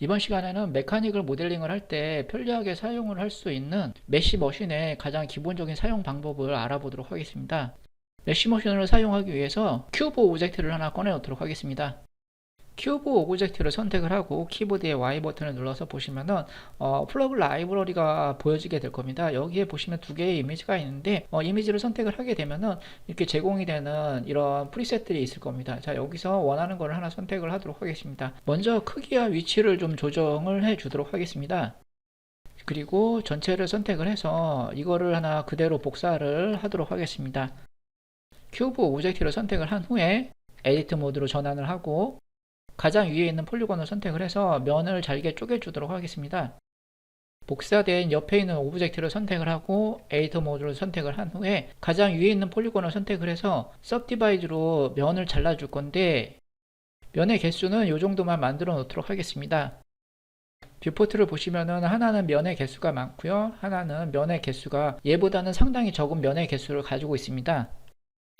이번 시간에는 메카닉을 모델링을 할 때 편리하게 사용을 할 수 있는 메쉬 머신의 가장 기본적인 사용 방법을 알아보도록 하겠습니다. 메쉬 머신을 사용하기 위해서 큐브 오브젝트를 하나 꺼내 놓도록 하겠습니다. 큐브 오브젝트를 선택을 하고 키보드의 Y 버튼을 눌러서 보시면은 플러그 라이브러리가 보여지게 될 겁니다. 여기에 보시면 두 개의 이미지가 있는데 이미지를 선택을 하게 되면은 이렇게 제공이 되는 이런 프리셋들이 있을 겁니다. 자, 여기서 원하는 거를 하나 선택을 하도록 하겠습니다. 먼저 크기와 위치를 좀 조정을 해 주도록 하겠습니다. 그리고 전체를 선택을 해서 이거를 하나 그대로 복사를 하도록 하겠습니다. 큐브 오브젝트를 선택을 한 후에 에디트 모드로 전환을 하고 가장 위에 있는 폴리곤을 선택을 해서 면을 잘게 쪼개주도록 하겠습니다. 복사된 옆에 있는 오브젝트를 선택을 하고 에디터 모드를 선택을 한 후에 가장 위에 있는 폴리곤을 선택을 해서 서브디바이드로 면을 잘라줄 건데 면의 개수는 이 정도만 만들어 놓도록 하겠습니다. 뷰포트를 보시면은 하나는 면의 개수가 많고요, 하나는 면의 개수가 얘보다는 상당히 적은 면의 개수를 가지고 있습니다.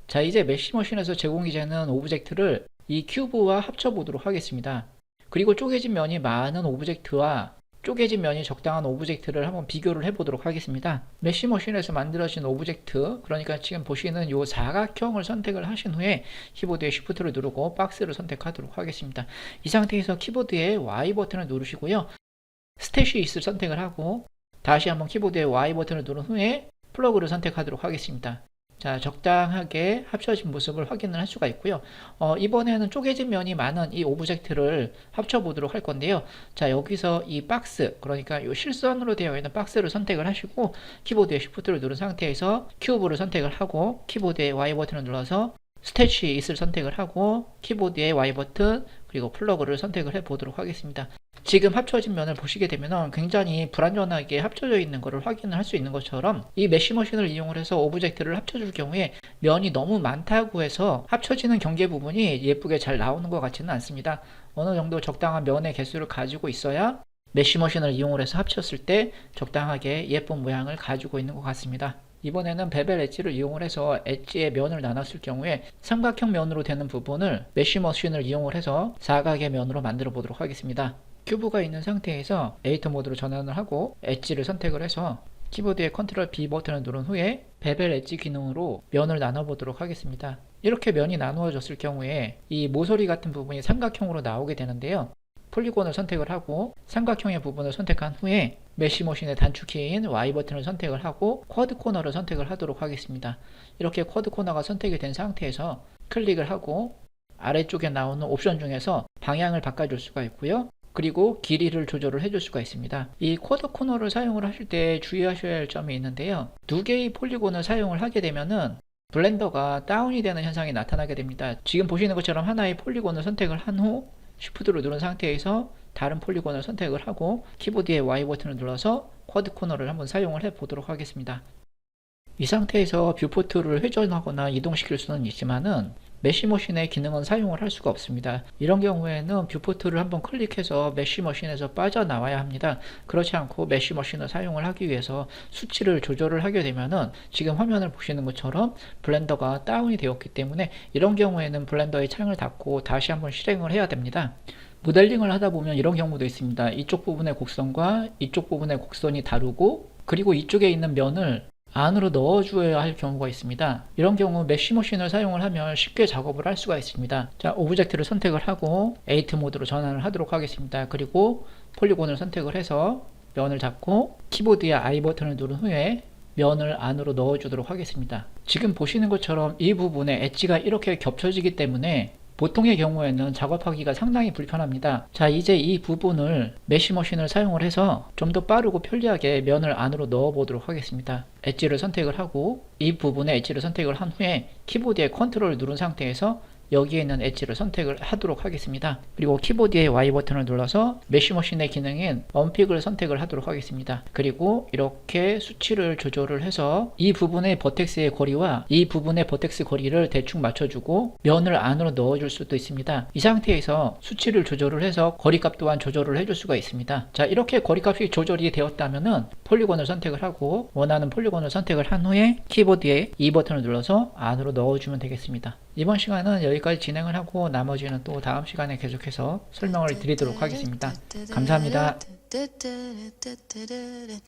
자, 이제 메쉬 머신에서 제공이 되는 오브젝트를 이 큐브와 합쳐보도록 하겠습니다. 그리고 쪼개진 면이 많은 오브젝트와 쪼개진 면이 적당한 오브젝트를 한번 비교를 해보도록 하겠습니다. 메쉬 머신에서 만들어진 오브젝트, 그러니까 지금 보시는 이 사각형을 선택을 하신 후에 키보드의 Shift를 누르고 박스를 선택하도록 하겠습니다. 이 상태에서 키보드의 Y 버튼을 누르시고요, 스태시 있을 선택을 하고 다시 한번 키보드의 Y 버튼을 누른 후에 플러그를 선택하도록 하겠습니다. 자, 적당하게 합쳐진 모습을 확인을 할 수가 있고요. 이번에는 쪼개진 면이 많은 이 오브젝트를 합쳐보도록 할 건데요. 자, 여기서 이 박스, 그러니까 이 실선으로 되어 있는 박스를 선택을 하시고 키보드의 Shift를 누른 상태에서 큐브를 선택을 하고 키보드의 Y 버튼을 눌러서 스태치 있을 선택을 하고 키보드의 Y 버튼 그리고 플러그를 선택을 해 보도록 하겠습니다. 지금 합쳐진 면을 보시게 되면 굉장히 불완전하게 합쳐져 있는 것을 확인을 할 수 있는 것처럼 이 메쉬 머신을 이용을 해서 오브젝트를 합쳐줄 경우에 면이 너무 많다고 해서 합쳐지는 경계 부분이 예쁘게 잘 나오는 것 같지는 않습니다. 어느 정도 적당한 면의 개수를 가지고 있어야 메쉬 머신을 이용을 해서 합쳤을 때 적당하게 예쁜 모양을 가지고 있는 것 같습니다. 이번에는 베벨 엣지를 이용을 해서 엣지의 면을 나눴을 경우에 삼각형 면으로 되는 부분을 메쉬 머신을 이용을 해서 사각의 면으로 만들어 보도록 하겠습니다. 큐브가 있는 상태에서 에디터 모드로 전환을 하고 엣지를 선택을 해서 키보드의 컨트롤 B 버튼을 누른 후에 베벨 엣지 기능으로 면을 나눠 보도록 하겠습니다. 이렇게 면이 나누어졌을 경우에 이 모서리 같은 부분이 삼각형으로 나오게 되는데요. 폴리곤을 선택을 하고 삼각형의 부분을 선택한 후에 메쉬 머신의 단축키인 Y 버튼을 선택을 하고 쿼드 코너를 선택을 하도록 하겠습니다. 이렇게 쿼드 코너가 선택이 된 상태에서 클릭을 하고 아래쪽에 나오는 옵션 중에서 방향을 바꿔줄 수가 있고요. 그리고 길이를 조절을 해줄 수가 있습니다. 이 쿼드 코너를 사용을 하실 때 주의하셔야 할 점이 있는데요. 두 개의 폴리곤을 사용을 하게 되면은 블렌더가 다운이 되는 현상이 나타나게 됩니다. 지금 보시는 것처럼 하나의 폴리곤을 선택을 한 후 Shift를 누른 상태에서 다른 폴리곤을 선택을 하고 키보드의 Y 버튼을 눌러서 쿼드 코너를 한번 사용을 해 보도록 하겠습니다. 이 상태에서 뷰포트를 회전하거나 이동시킬 수는 있지만은 메쉬 머신의 기능은 사용을 할 수가 없습니다. 이런 경우에는 뷰포트를 한번 클릭해서 메쉬 머신에서 빠져나와야 합니다. 그렇지 않고 메쉬 머신을 사용을 하기 위해서 수치를 조절을 하게 되면은 지금 화면을 보시는 것처럼 블렌더가 다운이 되었기 때문에 이런 경우에는 블렌더의 창을 닫고 다시 한번 실행을 해야 됩니다. 모델링을 하다 보면 이런 경우도 있습니다. 이쪽 부분의 곡선과 이쪽 부분의 곡선이 다르고 그리고 이쪽에 있는 면을 안으로 넣어줘야 할 경우가 있습니다. 이런 경우 메쉬 머신을 사용을 하면 쉽게 작업을 할 수가 있습니다. 자, 오브젝트를 선택을 하고 에디트 모드로 전환을 하도록 하겠습니다. 그리고 폴리곤을 선택을 해서 면을 잡고 키보드의 I 버튼을 누른 후에 면을 안으로 넣어주도록 하겠습니다. 지금 보시는 것처럼 이 부분에 엣지가 이렇게 겹쳐지기 때문에 보통의 경우에는 작업하기가 상당히 불편합니다. 자, 이제 이 부분을 메쉬 머신을 사용을 해서 좀 더 빠르고 편리하게 면을 안으로 넣어 보도록 하겠습니다. 엣지를 선택을 하고 이 부분에 엣지를 선택을 한 후에 키보드의 컨트롤을 누른 상태에서 여기에 있는 엣지를 선택을 하도록 하겠습니다. 그리고 키보드의 Y 버튼을 눌러서 메쉬 머신의 기능인 언픽을 선택을 하도록 하겠습니다. 그리고 이렇게 수치를 조절을 해서 이 부분의 버텍스의 거리와 이 부분의 버텍스 거리를 대충 맞춰주고 면을 안으로 넣어줄 수도 있습니다. 이 상태에서 수치를 조절을 해서 거리값 또한 조절을 해줄 수가 있습니다. 자, 이렇게 거리값이 조절이 되었다면은 폴리곤을 선택을 하고 원하는 폴리곤을 선택을 한 후에 키보드에 E 버튼을 눌러서 안으로 넣어주면 되겠습니다. 이번 시간은 여기까지 진행을 하고 나머지는 또 다음 시간에 계속해서 설명을 드리도록 하겠습니다. 감사합니다.